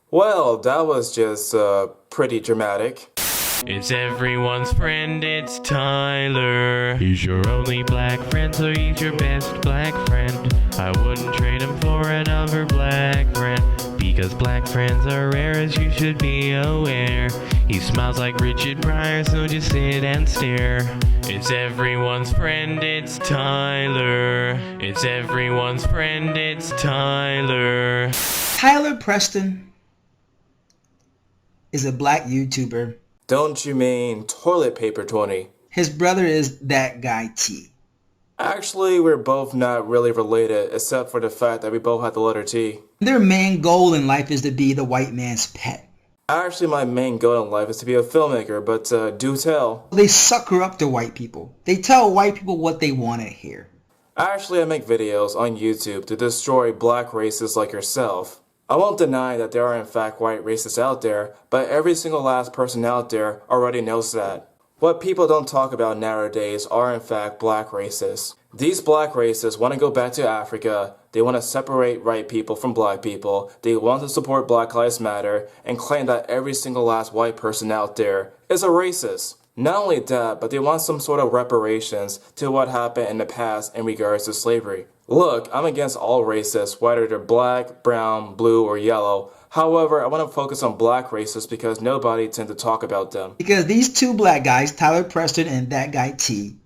Well, that was just pretty dramatic. It's everyone's friend, it's Tyler. He's your only black friend, so he's your best black friend. I wouldn't trade him for another black friend, because black friends are rare, as you should be aware. He smiles like Richard Pryor, so just sit and stare. It's everyone's friend, it's Tyler. It's everyone's friend, it's Tyler. Tyler Preston is a black YouTuber. Don't you mean toilet paper 20? His brother is that guy T. Actually, we're both not really related, except for the fact that we both have the letter T. Their main goal in life is to be the white man's pet. Actually, my main goal in life is to be a filmmaker, but do tell. They sucker up to white people. They tell white people what they want to hear. Actually, I make videos on YouTube to destroy black racists like yourself. I won't deny that there are in fact white racists out there, but every single last person out there already knows that. What people don't talk about nowadays are in fact black racists. These black racists want to go back to Africa, they want to separate white people from black people, they want to support Black Lives Matter, and claim that every single last white person out there is a racist. Not only that, but they want some sort of reparations to what happened in the past in regards to slavery. Look, I'm against all racists, whether they're black, brown, blue, or yellow. However, I want to focus on black racists because nobody tends to talk about them. Because these two black guys, Tyler Preston and that guy T,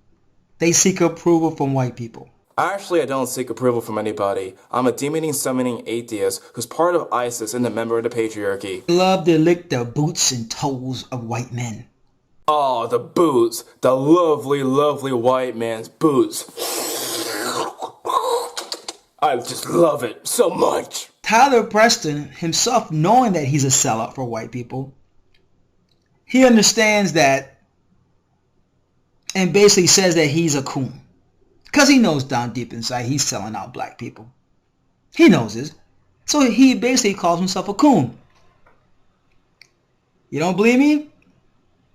they seek approval from white people. Actually, I don't seek approval from anybody. I'm a demon summoning atheist who's part of ISIS and a member of the patriarchy. They love to lick the boots and toes of white men. Oh, the boots. The lovely, lovely white man's boots. I just love it so much. Tyler Preston, himself knowing that he's a sellout for white people, he understands that and basically says that he's a coon. Because he knows down deep inside he's selling out black people. He knows this. So he basically calls himself a coon. You don't believe me?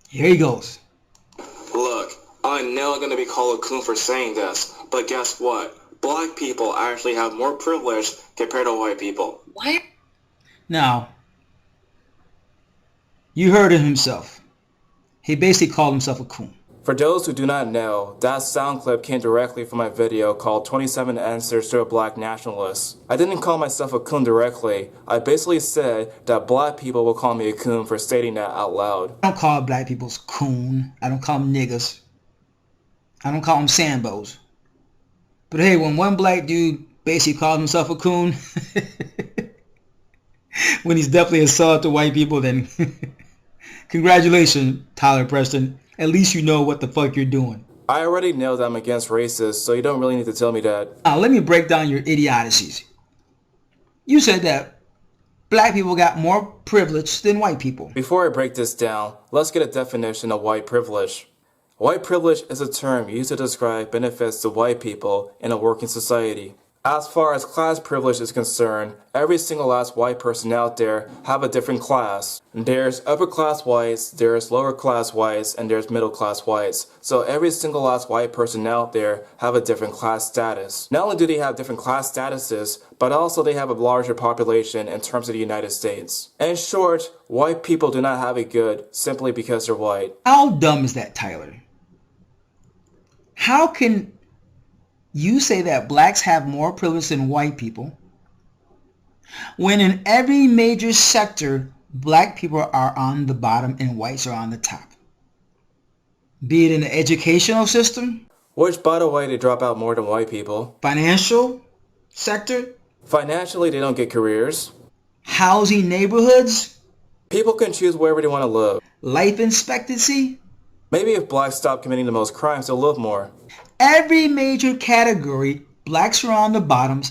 Here he goes. Look, I'm never going to be called a coon for saying this, but guess what? Black people actually have more privilege compared to white people. What? Now, you heard it himself. He basically called himself a coon. For those who do not know, that sound clip came directly from my video called 27 Answers to a Black Nationalist. I didn't call myself a coon directly. I basically said that black people will call me a coon for stating that out loud. I don't call black people coon. I don't call them niggas. I don't call them sambos. But hey, when one black dude basically calls himself a coon, when he's definitely a sellout to white people, then congratulations, Tyler Preston. At least you know what the fuck you're doing. I already know that I'm against racists, so you don't really need to tell me that. Now, let me break down your idiocies. You said that black people got more privilege than white people. Before I break this down, let's get a definition of white privilege. White privilege is a term used to describe benefits to white people in a working society. As far as class privilege is concerned, every single last white person out there have a different class. There's upper class whites, there's lower class whites, and there's middle class whites. So every single last white person out there have a different class status. Not only do they have different class statuses, but also they have a larger population in terms of the United States. In short, white people do not have it good simply because they're white. How dumb is that, Tyler? How can you say that blacks have more privilege than white people when in every major sector black people are on the bottom and whites are on the top? Be it in the educational system, Which, by the way, they drop out more than white people. financial sector, Financially, they don't get careers. housing neighborhoods, People can choose wherever they want to live. life expectancy. Maybe if blacks stop committing the most crimes, they'll live more. Every major category, blacks are on the bottom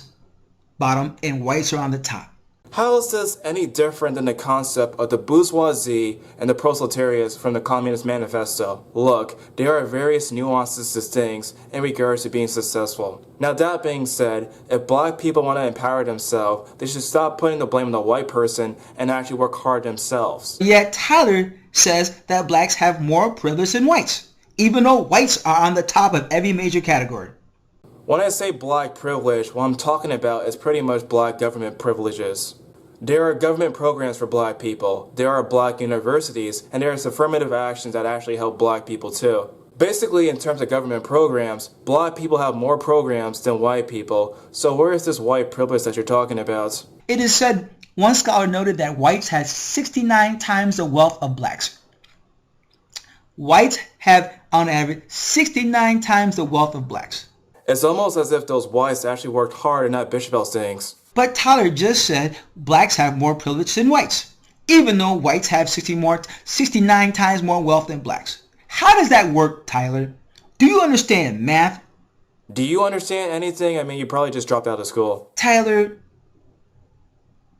and whites are on the top. How is this any different than the concept of the bourgeoisie and the proletariats from the Communist Manifesto? Look, there are various nuances to things in regards to being successful. Now that being said, if black people want to empower themselves, they should stop putting the blame on the white person and actually work hard themselves. Yet Tyler says that blacks have more privilege than whites, even though whites are on the top of every major category. When I say black privilege, what I'm talking about is pretty much black government privileges. There are government programs for black people, there are black universities, and there's affirmative actions that actually help black people too. Basically, in terms of government programs, black people have more programs than white people, so where is this white privilege that you're talking about? It is said, one scholar noted that whites had 69 times the wealth of blacks. Whites have, on average, 69 times the wealth of blacks. It's almost as if those whites actually worked hard and not bitch about things. But Tyler just said blacks have more privilege than whites, even though whites have 69 times more wealth than blacks. How does that work, Tyler? Do you understand math? Do you understand anything? I mean, you probably just dropped out of school. Tyler,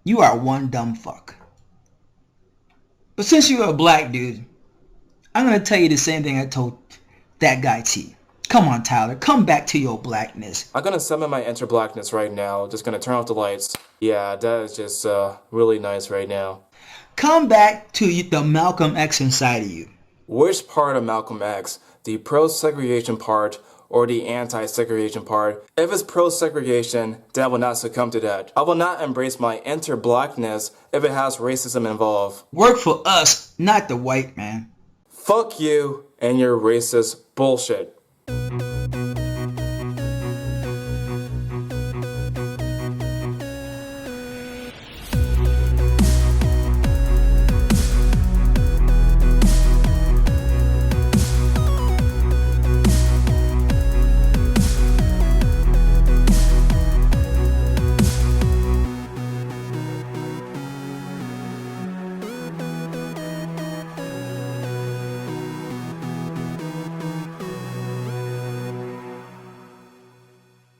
you are one dumb fuck. But since you're a black dude, I'm going to tell you the same thing I told that guy T. Come on, Tyler. Come back to your blackness. I'm gonna summon my enter blackness right now. Just gonna turn off the lights. Yeah, that is just really nice right now. Come back to the Malcolm X inside of you. Which part of Malcolm X? The pro-segregation part or the anti-segregation part? If it's pro-segregation, then I will not succumb to that. I will not embrace my enter blackness if it has racism involved. Work for us, not the white man. Fuck you and your racist bullshit.